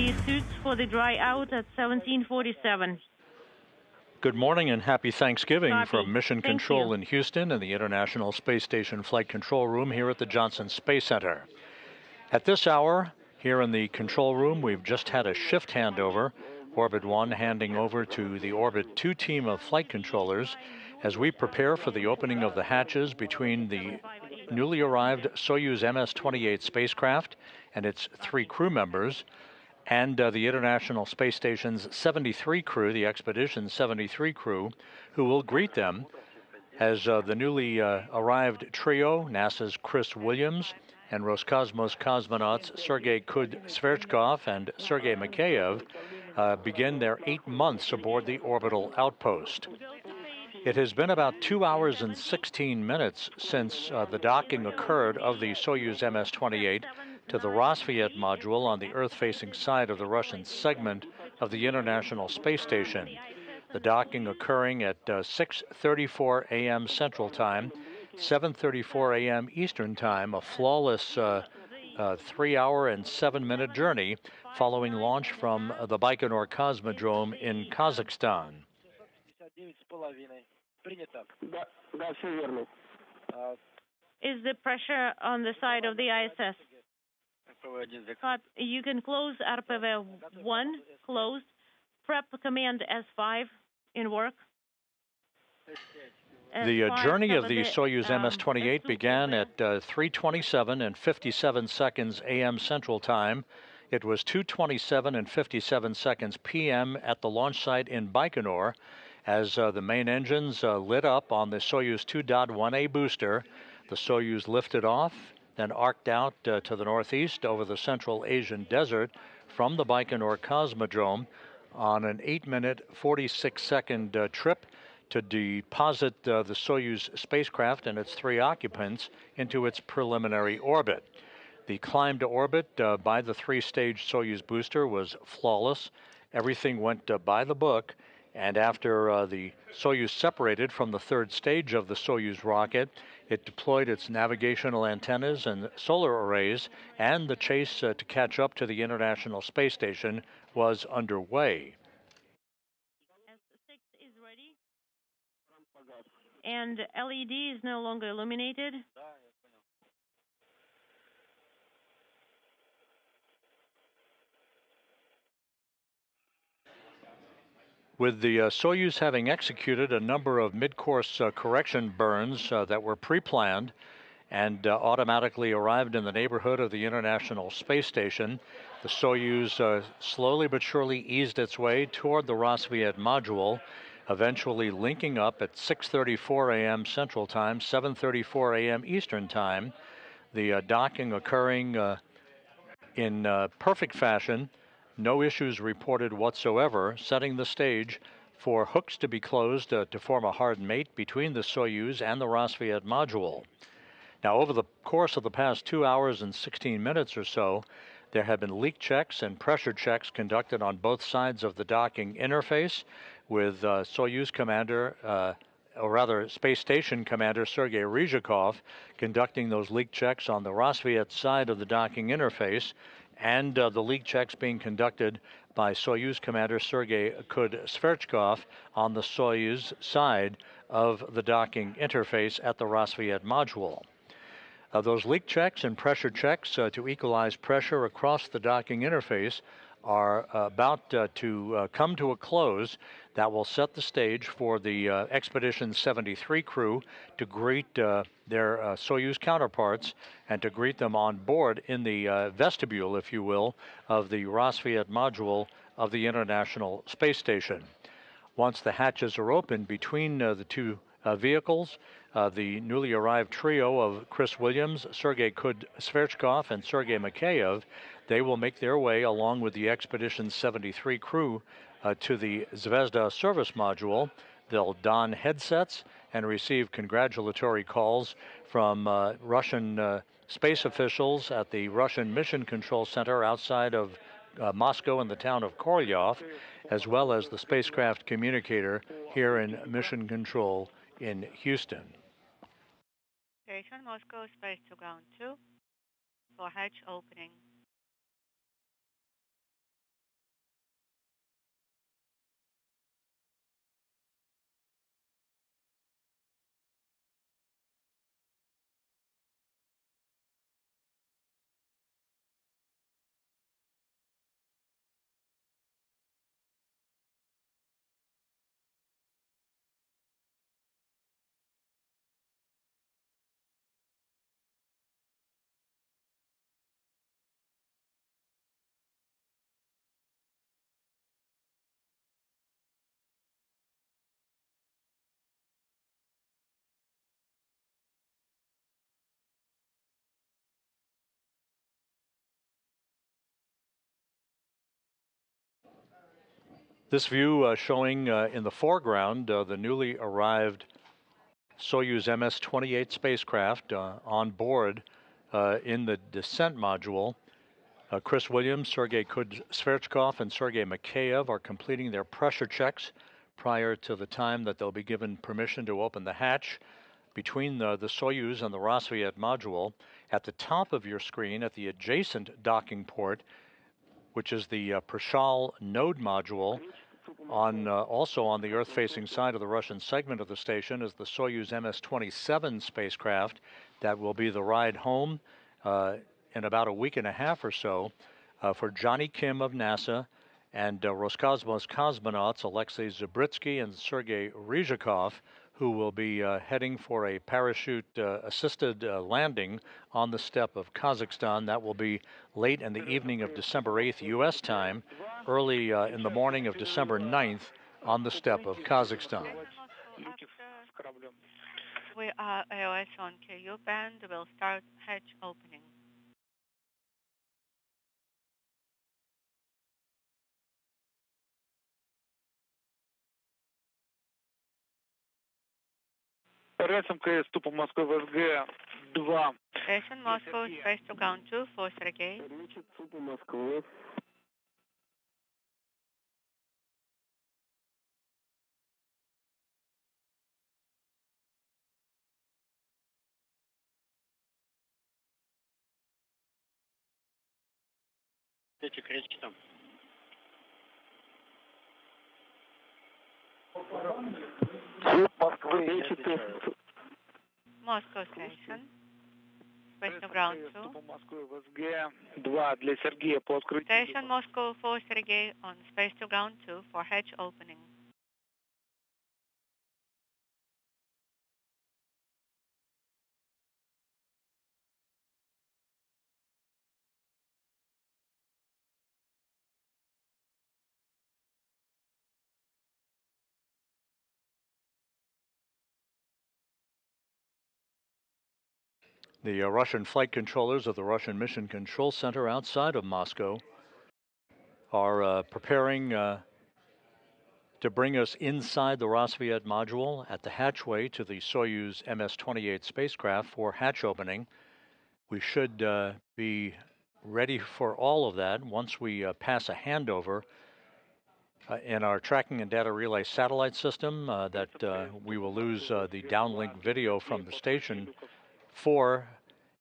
the suits for the dry out at 1747. Good morning and happy Thanksgiving Copy. from Mission Thank Control you. in Houston and the International Space Station Flight Control Room here at the Johnson Space Center. At this hour, here in the control room, we've just had a shift handover, Orbit 1 handing over to the Orbit 2 team of flight controllers as we prepare for the opening of the hatches between the newly arrived Soyuz MS-28 spacecraft and its 3 crew members, and the International Space Station's 73 crew, the Expedition 73 crew, who will greet them as the newly arrived trio, NASA's Chris Williams and Roscosmos cosmonauts Sergei Kud-Sverchkov and Sergei Mikheyev begin their 8 months aboard the orbital outpost. It has been about 2 hours and 16 minutes since the docking occurred of the Soyuz MS-28 to the Rassvet module on the Earth-facing side of the Russian segment of the International Space Station. The docking occurring at 6:34 a.m. Central Time, 7:34 a.m. Eastern Time, a flawless 3-hour and 7-minute journey following launch from the Baikonur Cosmodrome in Kazakhstan. Is the pressure on the side of the ISS? You can close RPV 1, closed. Prep command S5 in work. The journey of the Soyuz MS-28 began at 3:27 and 57 seconds a.m. Central Time. It was 2:27 and 57 seconds p.m. at the launch site in Baikonur as the main engines lit up on the Soyuz 2.1A booster. The Soyuz lifted off, then arced out to the northeast over the Central Asian desert from the Baikonur Cosmodrome on an 8-minute, 46-second trip to deposit the Soyuz spacecraft and its 3 occupants into its preliminary orbit. The climb to orbit by the 3-stage Soyuz booster was flawless. Everything went by the book, and after the Soyuz separated from the 3rd stage of the Soyuz rocket, it deployed its navigational antennas and solar arrays, and the chase to catch up to the International Space Station was underway. S6 is ready, and LED is no longer illuminated. With the Soyuz having executed a number of mid-course correction burns that were pre-planned and automatically arrived in the neighborhood of the International Space Station, the Soyuz slowly but surely eased its way toward the Rassvet module, eventually linking up at 6:34 a.m. Central Time, 7:34 a.m. Eastern Time, the docking occurring in perfect fashion. No issues reported whatsoever, setting the stage for hooks to be closed to form a hard mate between the Soyuz and the Rassvet module. Now, over the course of the past 2 hours and 16 minutes or so, there have been leak checks and pressure checks conducted on both sides of the docking interface, with Soyuz commander, or rather Space Station Commander Sergei Ryzhikov conducting those leak checks on the Rassvet side of the docking interface, and the leak checks being conducted by Soyuz Commander Sergei Kud-Sverchkov on the Soyuz side of the docking interface at the Rassvet module. Those leak checks and pressure checks to equalize pressure across the docking interface are about to come to a close. That will set the stage for the Expedition 73 crew to greet their Soyuz counterparts and to greet them on board in the vestibule, if you will, of the Rassvet module of the International Space Station. Once the hatches are open between the 2 vehicles, the newly arrived trio of Chris Williams, Sergei Kud-Sverchkov, and Sergei Mikheyev, they will make their way along with the Expedition 73 crew to the Zvezda service module. They'll don headsets and receive congratulatory calls from Russian space officials at the Russian Mission Control Center outside of Moscow in the town of Korolyov, as well as the spacecraft communicator here in Mission Control in Houston. Station Moscow, space to ground 2 for hatch opening. This view showing in the foreground the newly arrived Soyuz MS-28 spacecraft on board in the descent module. Chris Williams, Sergei Sverchkov, and Sergei Mikheyev are completing their pressure checks prior to the time that they'll be given permission to open the hatch between the Soyuz and the Rassvet module. At the top of your screen, at the adjacent docking port, which is the Prishal node module, also on the Earth-facing side of the Russian segment of the station, is the Soyuz MS-27 spacecraft that will be the ride home in about a week and a half or so for Johnny Kim of NASA and Roscosmos cosmonauts Alexei Zabritsky and Sergei Ryzhikov, who will be heading for a parachute-assisted landing on the steppe of Kazakhstan. That will be late in the evening of December 8th U.S. time, early in the morning of December 9th on the steppe of Kazakhstan. We are AOS on KU band. We'll start hatch opening. МКС Тупо Москва ВСГ 2. Station Moscow, space to ground 2 for Sergei. Тупо Москва. Эти крички там. Москвы. Moscow station, space to ground 2. Тупо Москва ВСГ 2 для Сергея по открытию. Station Moscow for Sergei on space to ground 2 for hatch opening. The Russian flight controllers of the Russian Mission Control Center outside of Moscow are preparing to bring us inside the Rassvet module at the hatchway to the Soyuz MS-28 spacecraft for hatch opening. We should be ready for all of that once we pass a handover in our tracking and data relay satellite system that we will lose the downlink video from the station for.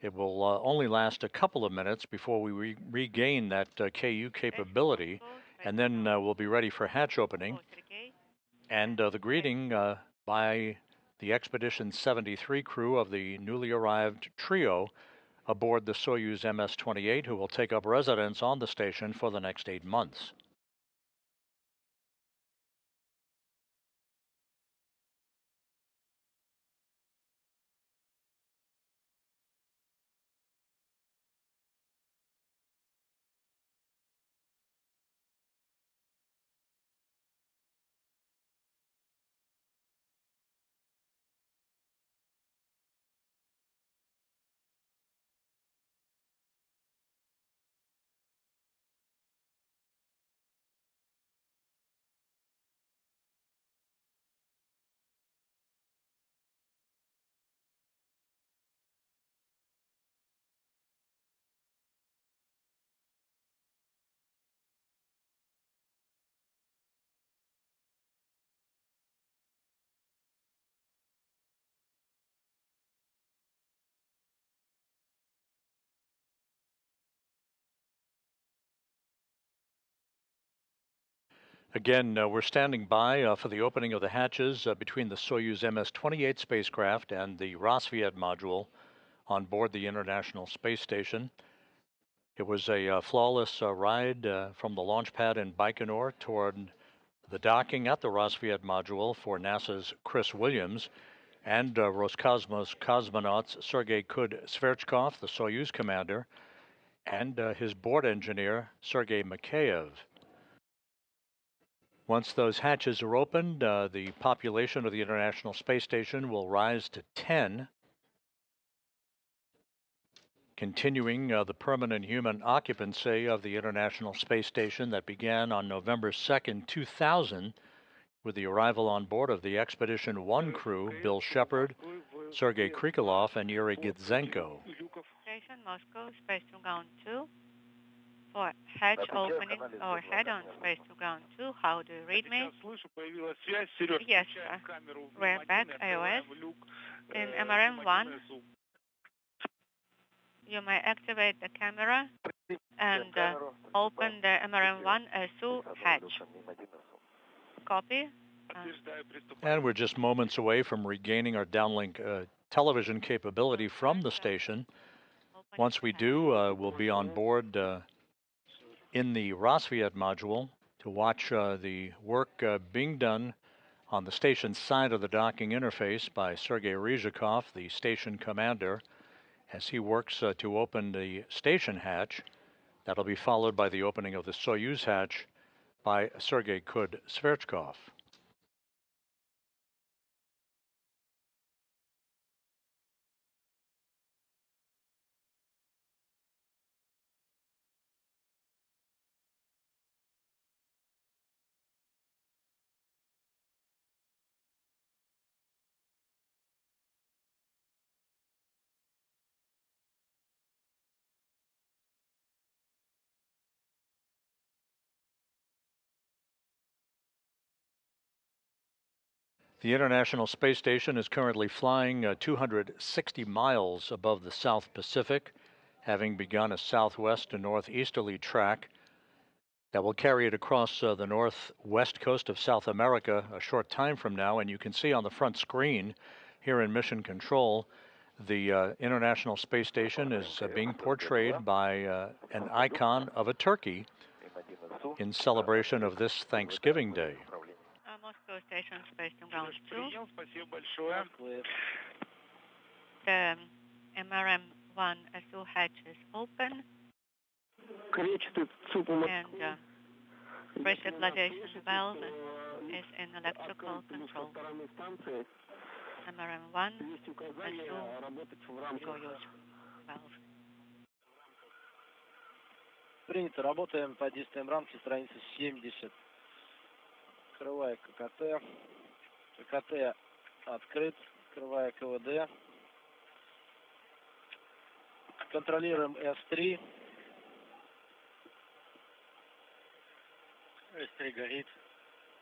It will only last a couple of minutes before we regain that KU capability, and then we'll be ready for hatch opening. And the greeting by the Expedition 73 crew of the newly arrived trio aboard the Soyuz MS-28, who will take up residence on the station for the next 8 months. Again, we're standing by for the opening of the hatches between the Soyuz MS-28 spacecraft and the Rassvet module on board the International Space Station. It was a flawless ride from the launch pad in Baikonur toward the docking at the Rassvet module for NASA's Chris Williams and Roscosmos cosmonauts Sergei Sverchkov, the Soyuz commander, and his board engineer, Sergei Mikheyev. Once those hatches are opened, the population of the International Space Station will rise to 10. continuing the permanent human occupancy of the International Space Station that began on November 2nd, 2000, with the arrival on board of the Expedition 1 crew, Bill Shepard, Sergei Krikalev, and Yuri Gitzenko. Station Moscow, Space to Ground 2. For hatch opening or head-on Space to Ground 2, how do you read me? Yes, sir. We're back, iOS. In MRM-1, you may activate the camera and open the MRM-1 SU hatch. Copy. And we're just moments away from regaining our downlink television capability from the station. Once we do, we'll be on board in the Rassvet module to watch the work being done on the station's side of the docking interface by Sergei Ryzhikov, the station commander, as he works to open the station hatch. That'll be followed by the opening of the Soyuz hatch by Sergei Kud-Sverchkov. The International Space Station is currently flying 260 miles above the South Pacific, having begun a southwest to northeasterly track that will carry it across the northwest coast of South America a short time from now. And you can see on the front screen here in Mission Control, the International Space Station is being portrayed by an icon of a turkey in celebration of this Thanksgiving Day. Moscow Station, Space to Ground 2. The MRM-1 SU hatch is open. And pressurization valve is in electrical control. MRM-1 SU soyuz valve. Принято. Работаем по действиям рамки страницы 70. Открываю ККТ. ККТ открыт. Открываю КВД. Контролируем С3. С3 горит.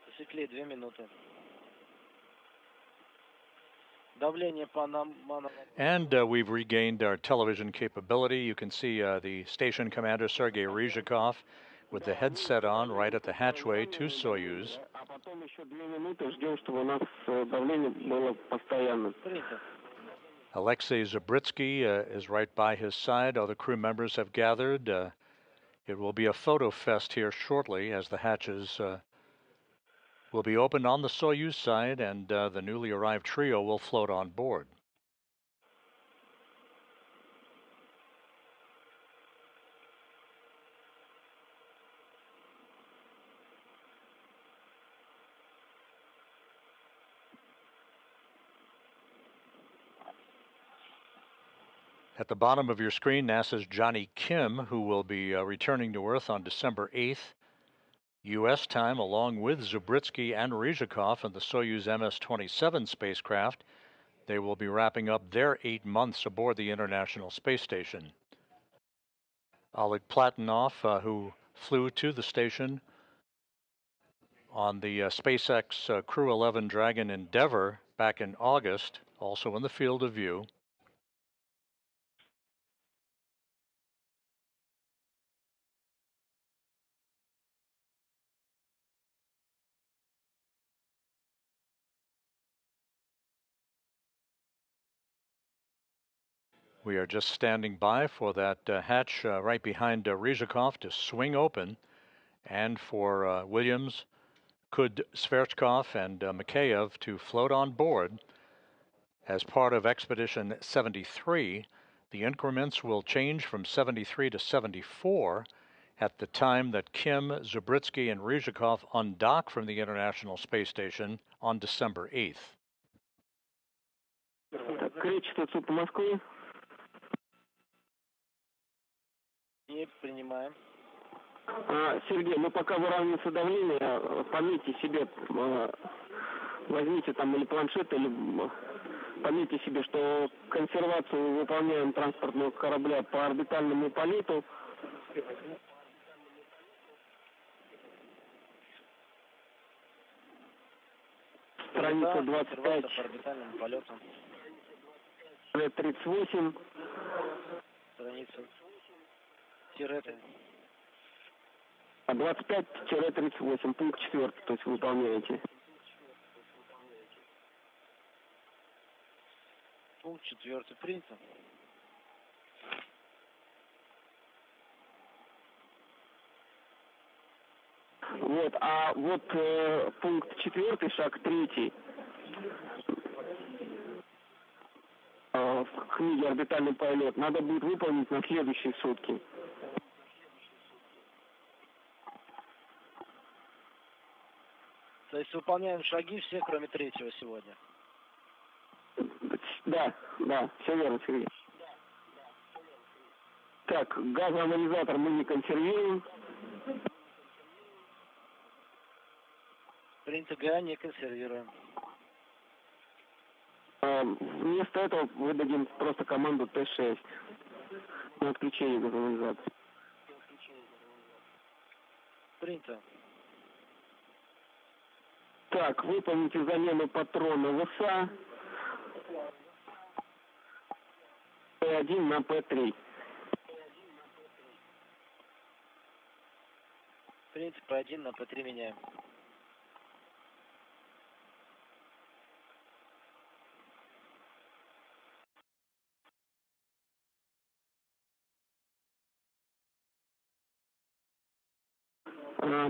Засекли 2 минуты. Давление по мановому. And we've regained our television capability. You can see the station commander, Sergei Ryzhikov, with the headset on right at the hatchway to Soyuz. Alexei Zabritsky is right by his side. Other crew members have gathered. It will be a photo fest here shortly as the hatches will be opened on the Soyuz side, and the newly arrived trio will float on board. At the bottom of your screen, NASA's Johnny Kim, who will be returning to Earth on December 8th, U.S. time, along with Zabritsky and Ryzhikov and the Soyuz MS-27 spacecraft. They will be wrapping up their 8 months aboard the International Space Station. Oleg Platonov, who flew to the station on the SpaceX Crew 11 Dragon Endeavour back in August, also in the field of view. We are just standing by for that hatch right behind Ryzhikov to swing open, and for Williams, Kud-Sverchkov, and Mikheyev to float on board. As part of Expedition 73, the increments will change from 73 to 74 at the time that Kim, Zabritsky, and Ryzhikov undock from the International Space Station on December 8th. Принято, принимаем. Сергей, мы пока выравнивается давление, пометьте себе, возьмите там или планшет, или пометьте себе, что консервацию выполняем транспортного корабля по орбитальному полету. Страница 25. По орбитальному полету. 38. Страница. Тиреты. 25-38, пункт 4, то есть выполняете. Пункт 4. Принято. Вот, а вот пункт 4, шаг 3. В книге «Орбитальный полет» надо будет выполнить на следующие сутки. То есть выполняем шаги все, кроме 3-го сегодня. Да, все верно, Сергей. Так, газоанализатор мы не консервируем. Принято, ГА не консервируем. Вместо этого выдадим просто команду Т6 на отключение газоанализатора. Принято. Так, выполните замену патрона ВСА П1 на П3. Принято, П1 на П3 меняем.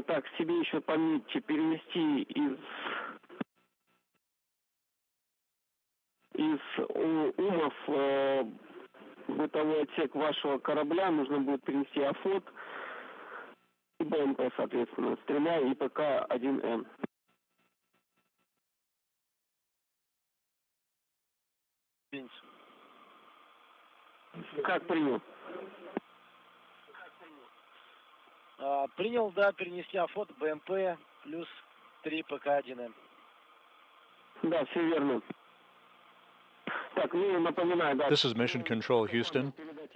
Так, себе еще пометьте перенести из УМов бытовой отсек вашего корабля. Нужно будет перенести АФОТ и БМП, соответственно, с 3 и ПК-1М. Как принял? Принял, да, перенести АФОТ, БМП, плюс 3 ПК-1М. Да, все верно. Так, ну, напоминаю, да. This is Mission Control Houston.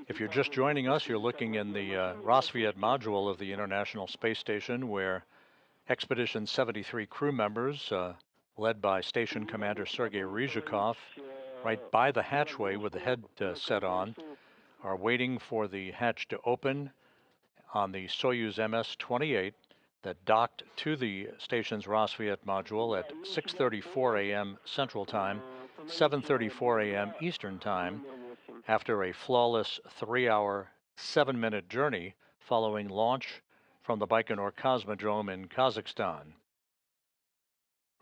If you're just joining us, you're looking in the Rosviet module of the International Space Station, where Expedition 73 crew members, led by Station Commander Sergei Ryzhikov, right by the hatchway with the head set on, are waiting for the hatch to open on the Soyuz MS-28 that docked to the station's Rosviet module at 6:34 a.m. Central Time, 7:34 a.m. Eastern Time, after a flawless 3-hour, 7-minute journey following launch from the Baikonur Cosmodrome in Kazakhstan.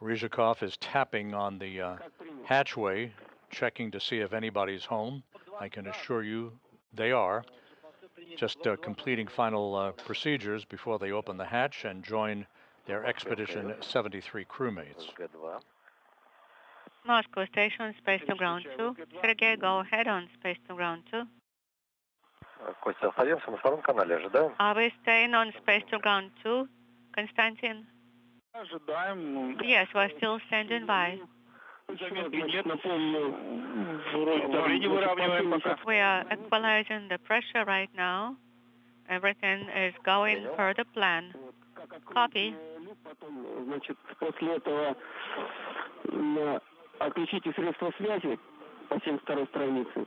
Ryzhikov is tapping on the hatchway, checking to see if anybody's home. I can assure you they are. Just completing final procedures before they open the hatch and join their Expedition 73 crewmates. Moscow Station, Space to Ground 2. Sergei, go ahead on Space to Ground 2. Костя, остаемся на втором канале, ожидаем? Are we staying on Space to Ground 2, Konstantin? Ожидаем. Yes, we're still standing by. Заметки нет. Вроде давление выравниваем пока. We are equalizing the pressure right now. Everything is going per the plan. Copy. Значит, после этого отключите средства связи по 72-й странице.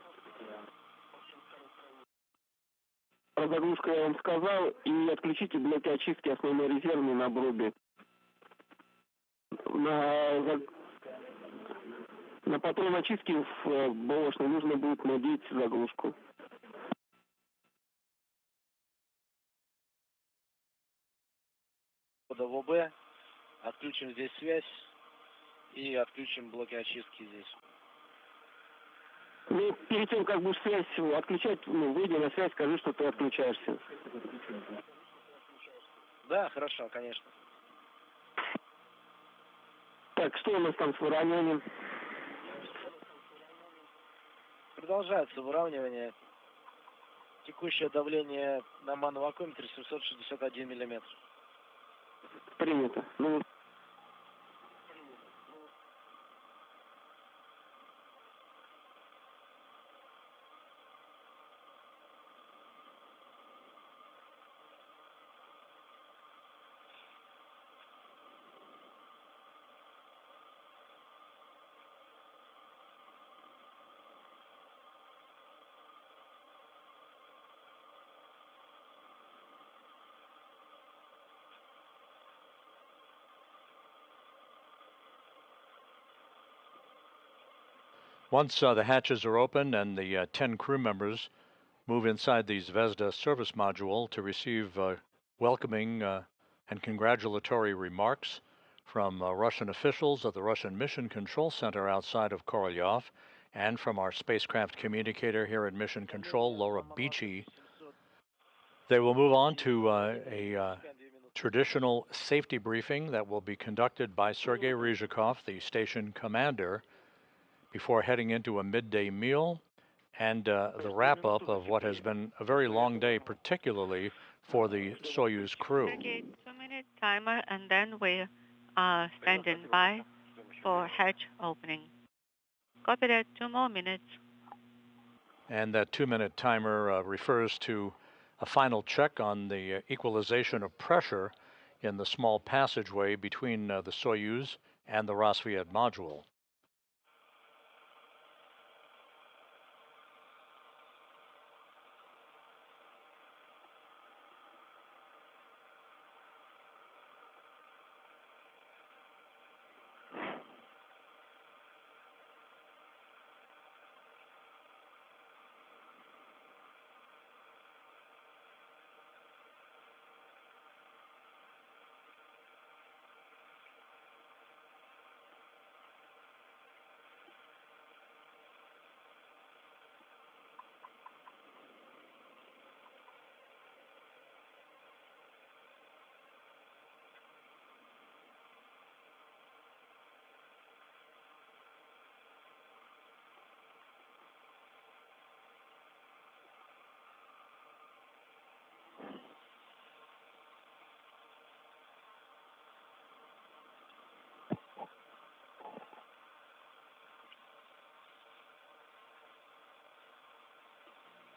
Про заглушку я вам сказал. И отключите блоки очистки основной резервной на бруби. На патрон очистки в БОшной нужно будет надеть заглушку. До ВБ, отключим здесь связь и отключим блоки очистки здесь. Ну, перед тем, как будешь связь отключать, выйди на связь, скажи, что ты отключаешься. Да, хорошо, конечно. Так, что у нас там с выравниванием? Продолжается выравнивание. Текущее давление на мановакуометре 761 миллиметр. Принято. Ну, Once the hatches are open and the 10 crew members move inside the Zvezda service module to receive welcoming and congratulatory remarks from Russian officials at the Russian Mission Control Center outside of Korolyov and from our spacecraft communicator here at Mission Control, Laura Beachy, they will move on to a traditional safety briefing that will be conducted by Sergei Ryzhikov, the station commander, before heading into a midday meal and the wrap-up of what has been a very long day, particularly for the Soyuz crew. Okay, 2-minute timer, and then we are standing by for hatch opening. Copy that, 2 more minutes. And that 2-minute timer refers to a final check on the equalization of pressure in the small passageway between the Soyuz and the Rassvet module.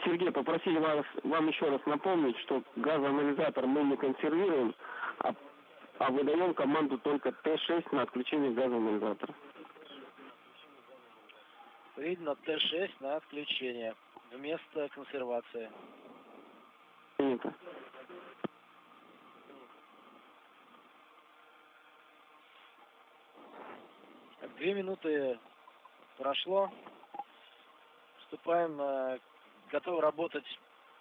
Сергей, попросили вам еще раз напомнить, что газоанализатор мы не консервируем, а выдаем команду только Т6 на отключение газоанализатора. Видно Т6 на отключение вместо консервации. Принято. Так, 2 минуты прошло. Вступаем, готовы работать.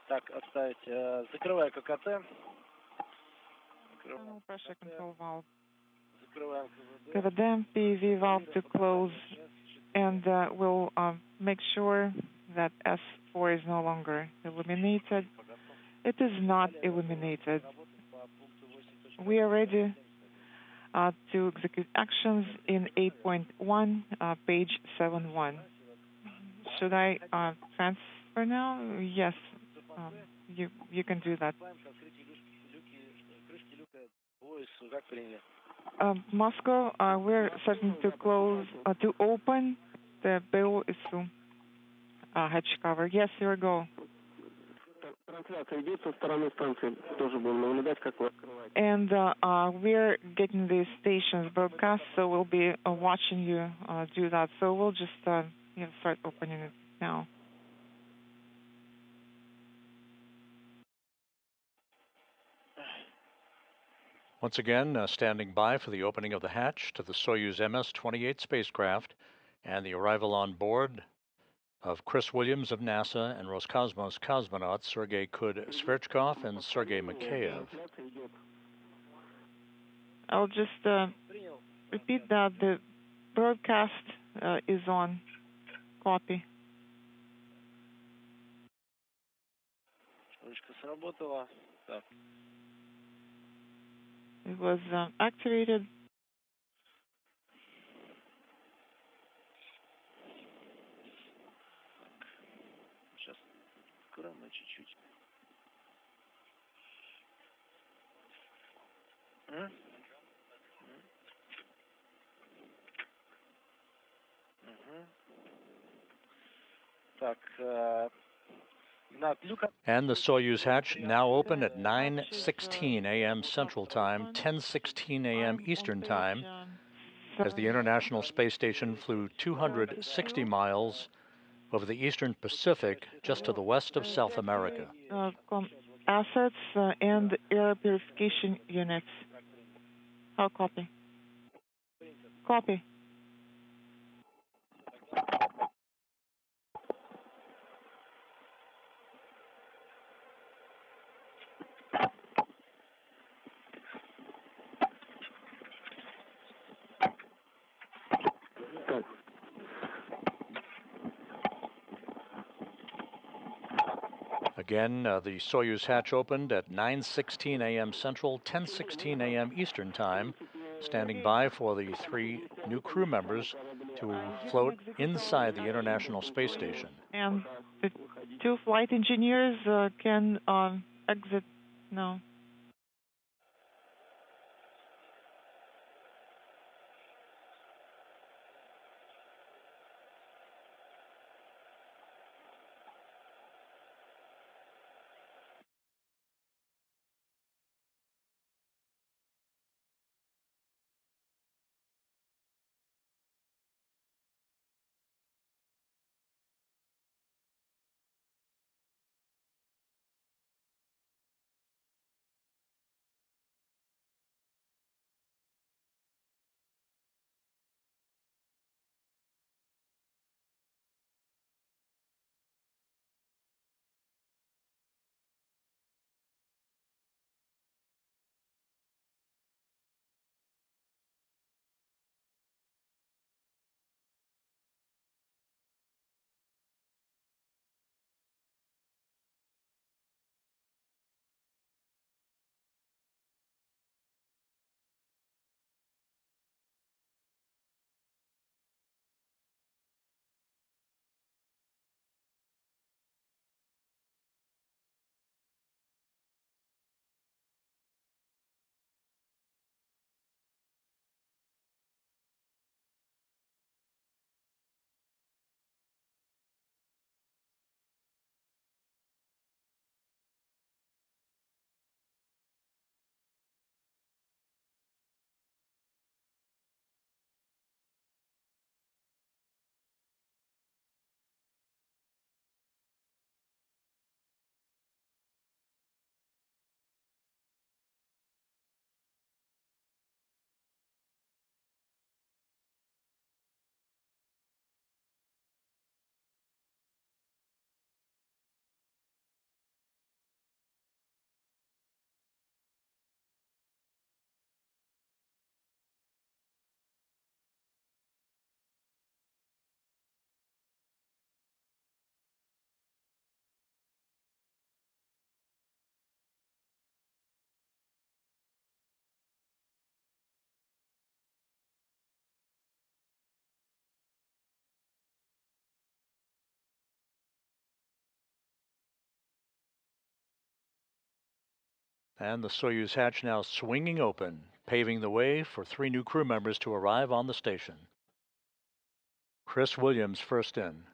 Так, отставить. Закрываю ККТ. Pressure control valve. Закрываем KVD, PV valve to close, and we'll make sure that S4 is no longer illuminated. It is not illuminated. We are ready to execute actions in 8.1, page 7.1. Should I transfer now? Yes, you can do that. Moscow, we're starting to close, to open the БО-ИСУ hatch cover. Yes, here we go. And we're getting the station's broadcast, so we'll be watching you do that. So we'll just start opening it now. Once again, standing by for the opening of the hatch to the Soyuz MS-28 spacecraft and the arrival on board of Chris Williams of NASA and Roscosmos cosmonauts Sergei Kud-Sverchkov and Sergei Mikheyev. I'll just repeat that the broadcast is on. Copy. It was activated. Откроем чуть-чуть. Так, And the Soyuz hatch now open at 9:16 a.m. Central Time, 10:16 a.m. Eastern Time, as the International Space Station flew 260 miles over the eastern Pacific, just to the west of South America. Assets and air purification units. How copy? Copy. Again, the Soyuz hatch opened at 9:16 a.m. Central, 10:16 a.m. Eastern Time, standing by for the 3 new crew members to float inside the International Space Station. And the 2 flight engineers can exit now. And the Soyuz hatch now swinging open, paving the way for 3 new crew members to arrive on the station. Chris Williams first in.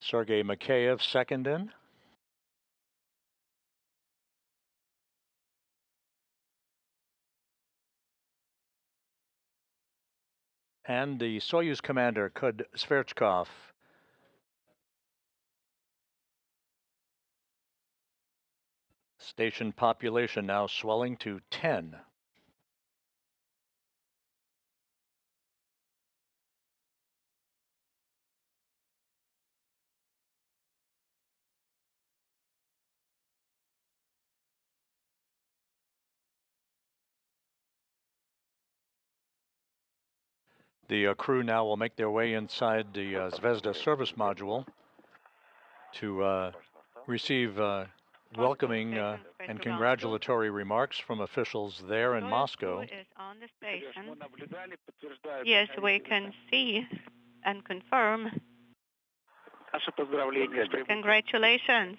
Sergei Mikheyev second in. And the Soyuz commander, Kud Sverchkov. Station population now swelling to 10. The crew now will make their way inside the Zvezda service module to receive welcoming and congratulatory remarks from officials there in Moscow. Is on the station. Yes, we can see and confirm. Congratulations.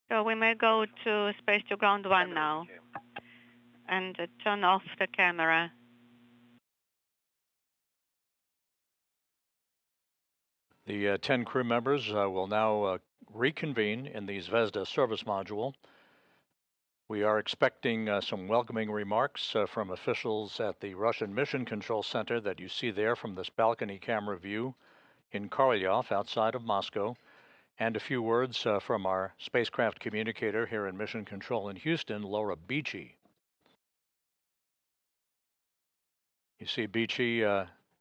So we may go to Space to Ground 1 now and turn off the camera. The 10 crew members will now reconvene in the Zvezda service module. We are expecting some welcoming remarks from officials at the Russian Mission Control Center that you see there from this balcony camera view in Korolyov outside of Moscow, and a few words from our spacecraft communicator here in Mission Control in Houston, Laura Beachy. You see Beachy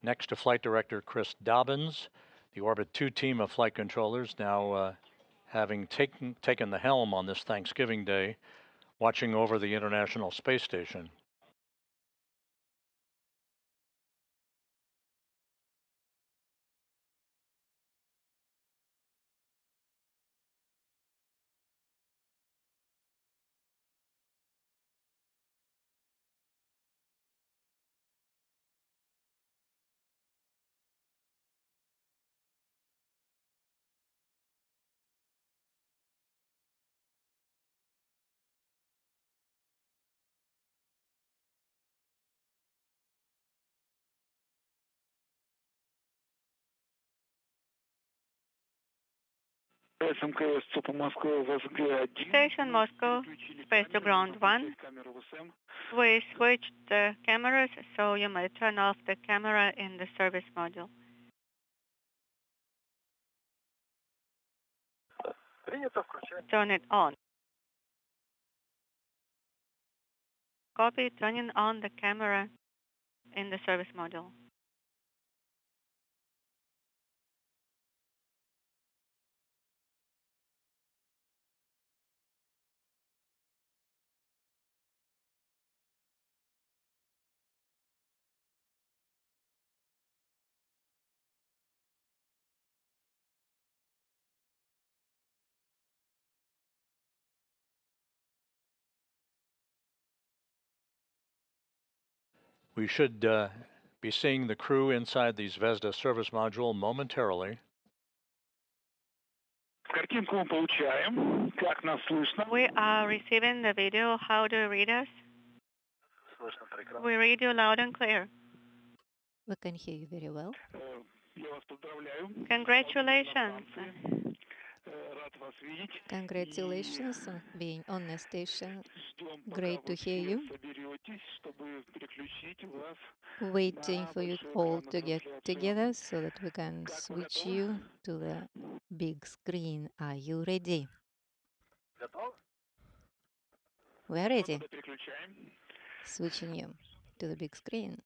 next to Flight Director Chris Dobbins, the Orbit 2 team of flight controllers now having taken the helm on this Thanksgiving Day, watching over the International Space Station. Station Moscow, Space to Ground 1. We switched the cameras, so you may turn off the camera in the service module. Turn it on. Copy, turning on the camera in the service module. We should be seeing the crew inside the Zvezda service module momentarily. We are receiving the video. How do you read us? We read you loud and clear. We can hear you very well. Congratulations. Congratulations on being on the station. Great to hear you. Waiting for you all to get together so that we can switch you to the big screen. Are you ready? We're ready. Switching you to the big screen.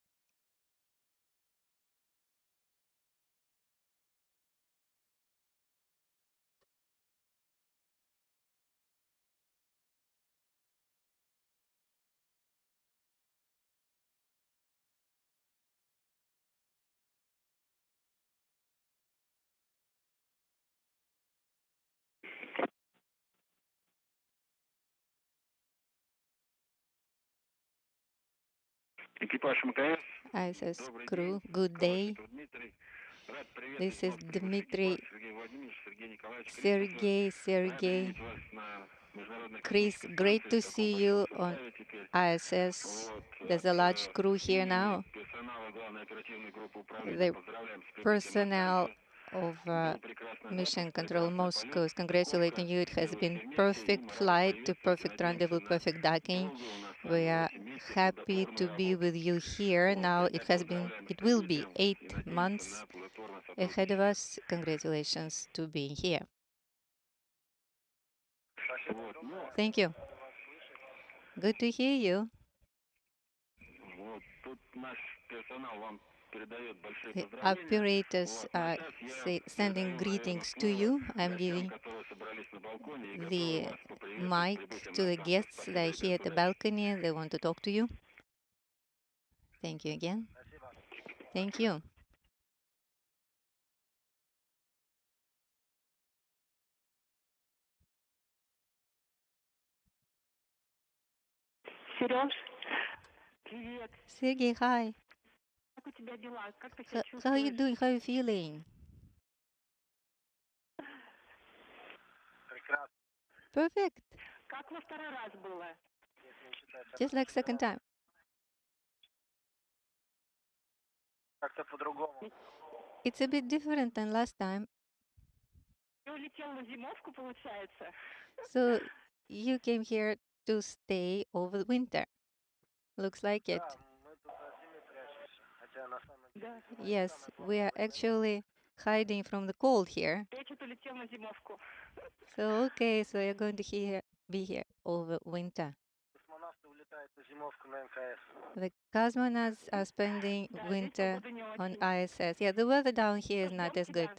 ISS crew, good day. This is Dmitry, Sergey, Chris, great to see you on ISS. There's a large crew here now. The personnel of Mission Control Moscow is congratulating you. It has been perfect flight to perfect rendezvous, perfect docking. We are happy to be with you here. Now it will be 8 months ahead of us. Congratulations to being here. Thank you. Good to hear you. The operators are sending greetings to you. I'm giving the mic to the guests that are here at the balcony. They want to talk to you. Thank you again. Thank you. Sergey, hi. How are you doing? How are you feeling? Perfect. Just like second time. It's a bit different than last time. So you came here to stay over the winter. Looks like it. Yes, we are actually hiding from the cold here. So okay, so you're going to be here over winter. The cosmonauts are spending winter on ISS. Yeah, the weather down here is not as good.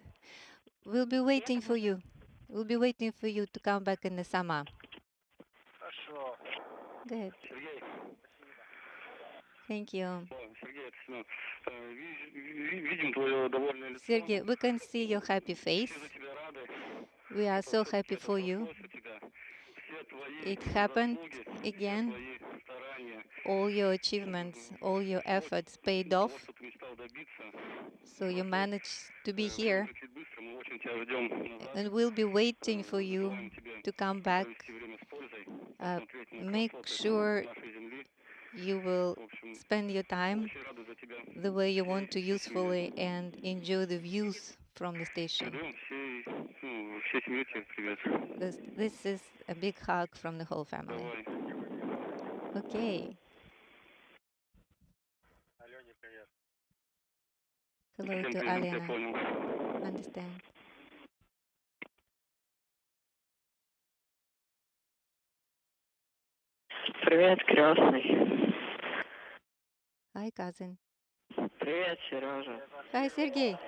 We'll be waiting for you. We'll be waiting for you to come back in the summer. Good. Thank you. Sergey, we can see your happy face. We are so happy for you. It happened again. All your achievements, all your efforts paid off. So you managed to be here. And we'll be waiting for you to come back. Make sure you will spend your time the way you want to usefully and enjoy the views from the station. This is a big hug from the whole family. Okay. Hello to Alena. Understand. Привет, крестный. Hi, cousin. Привет, Сережа. Hi, Sergey.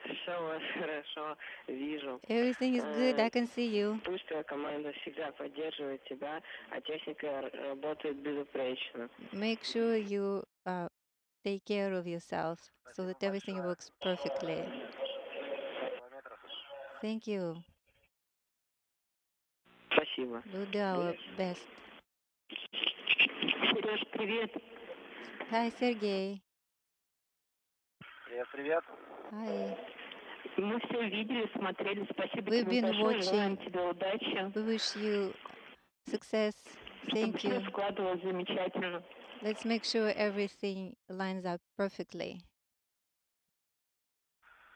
Все у вас хорошо, вижу. Everything is good. I can see you. Пусть твоя команда всегда поддерживает тебя, а техника работает безупречно. Make sure you take care of yourself so that everything works perfectly. Thank you. Спасибо. We'll do our best. Сереж, привет. Hi, Sergey. Привет. Hi. Мы все видели, смотрели. Спасибо We've тебе been большое. Желаем watching. тебе удачи. We wish you success. Thank you. Чтобы все складывалось замечательно. Let's make sure everything lines up perfectly.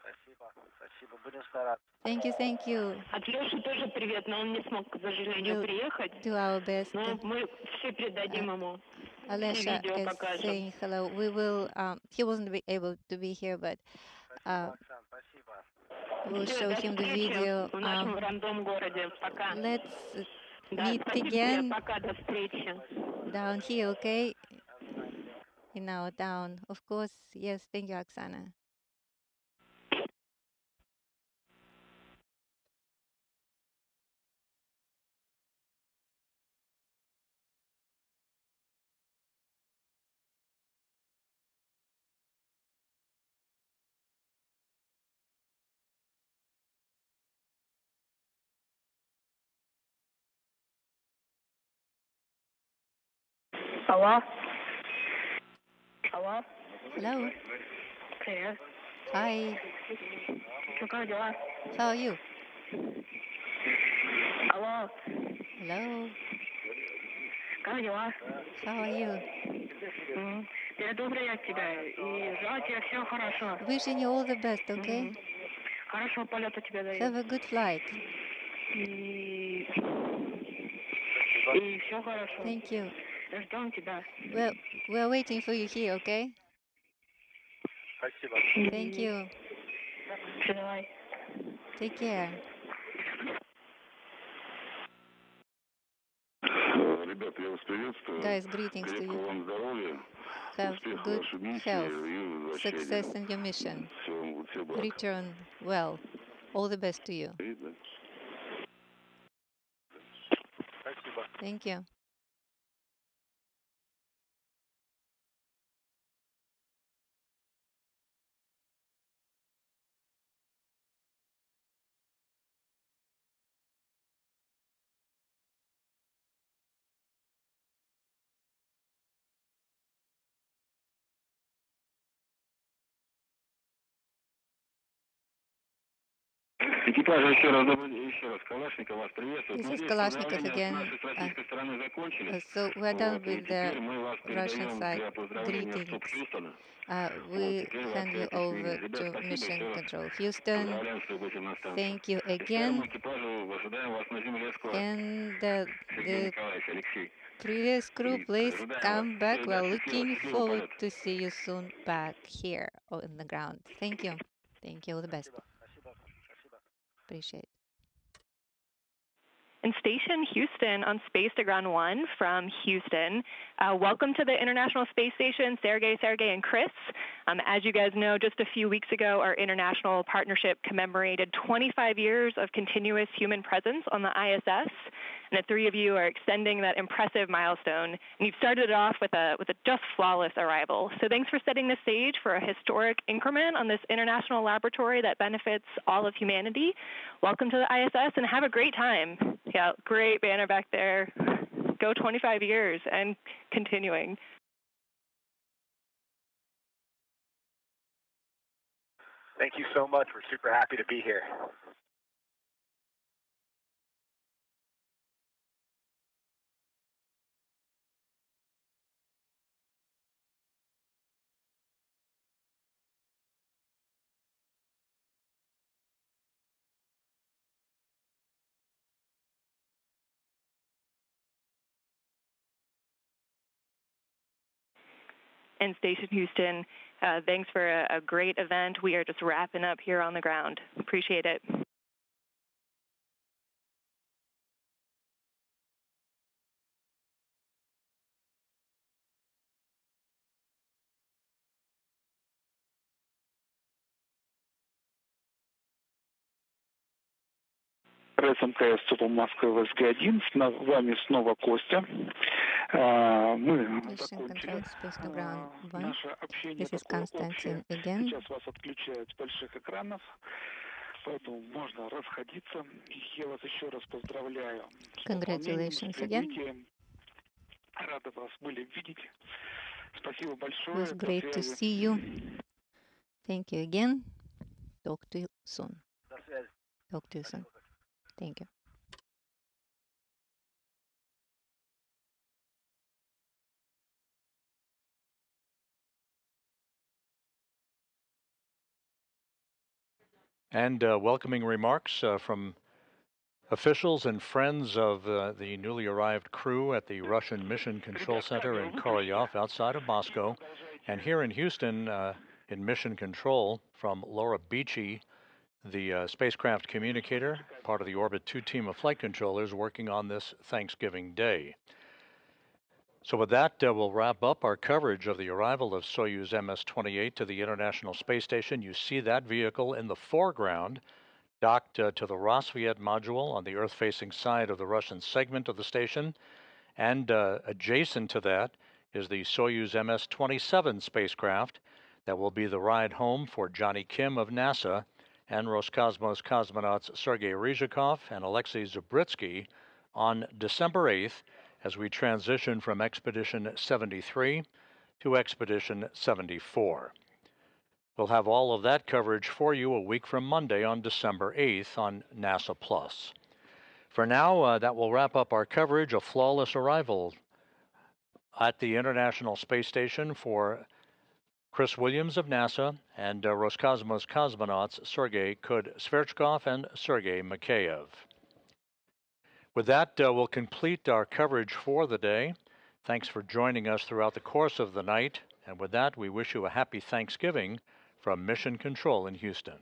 Спасибо. Будем стараться. Thank you, thank you. От Леши тоже привет, но он не смог, к сожалению, приехать. Do our best. Но мы все передадим ему. Alesha Видео is покажем. saying hello. We will. He wasn't able to be here, but we'll show him the video. В нашем рандом городе. Пока. Let's Да, meet спасибо again. тебе. Пока, до встречи. Down here, okay? In our town, of course. Yes, thank you, Oksana. Алло. Алло. Hello. Привет. Hi. Как дела? How are you? Алло. Hello. Как дела? How are you? Передобряю тебя и желаю тебе всего хорошо. Wishing you all the best, okay? Хорошего полета тебе даю. Have a good flight. И все хорошо. Thank you. Ждем тебя. Well, we're waiting for you here, okay? Спасибо. Thank you. Все, давай. Take care. Ребята, я вас приветствую. Guys, greetings to you. Вам здоровья. Have Успехов good вашей миссии health, и возвращения. success in your mission. Всего блага. Return well. All the best to you. Спасибо. Thank you. This is Kalashnikov again. So we're done with the Russian side greetings. We hand you over to Mission Control Houston. Thank you again. And the previous crew, please come back. We're looking forward to see you soon back here on the ground. Thank you. Thank you. All the best. Appreciate it. And Station Houston on Space to Ground 1 from Houston. Welcome to the International Space Station, Sergey, and Chris. As you guys know, just a few weeks ago, our international partnership commemorated 25 years of continuous human presence on the ISS. And the three of you are extending that impressive milestone. And you've started it off with a just flawless arrival. So thanks for setting the stage for a historic increment on this international laboratory that benefits all of humanity. Welcome to the ISS and have a great time. Yeah, great banner back there. Go 25 years and continuing. Thank you so much. We're super happy to be here. And Station Houston, thanks for a great event. We are just wrapping up here on the ground. Appreciate it. РСМКС ЦУП Москвы ВСГ-1, с вами снова Костя. Мы закончили наше общение такое общее. Сейчас вас отключают с больших экранов, поэтому можно расходиться. Я вас еще раз поздравляю с Congratulations again. Рады вас были видеть. Спасибо большое. It was great to see you. Thank you again. Talk to you soon. Talk to you soon. Thank you. And welcoming remarks from officials and friends of the newly arrived crew at the Russian Mission Control Center in Korolyov outside of Moscow. And here in Houston, in Mission Control, from Laura Beachy, the spacecraft communicator, part of the Orbit 2 team of flight controllers working on this Thanksgiving Day. So with that, we'll wrap up our coverage of the arrival of Soyuz MS-28 to the International Space Station. You see that vehicle in the foreground, docked to the Rosviet module on the Earth-facing side of the Russian segment of the station. And adjacent to that is the Soyuz MS-27 spacecraft that will be the ride home for Johnny Kim of NASA and Roscosmos cosmonauts Sergei Ryzhikov and Alexei Zabritsky on December 8th as we transition from Expedition 73 to Expedition 74. We'll have all of that coverage for you a week from Monday on December 8th on NASA Plus. For now, that will wrap up our coverage of flawless arrival at the International Space Station for Chris Williams of NASA and Roscosmos cosmonauts Sergei Sverchkov and Sergei Mikheyev. With that, we'll complete our coverage for the day. Thanks for joining us throughout the course of the night. And with that, we wish you a happy Thanksgiving from Mission Control in Houston.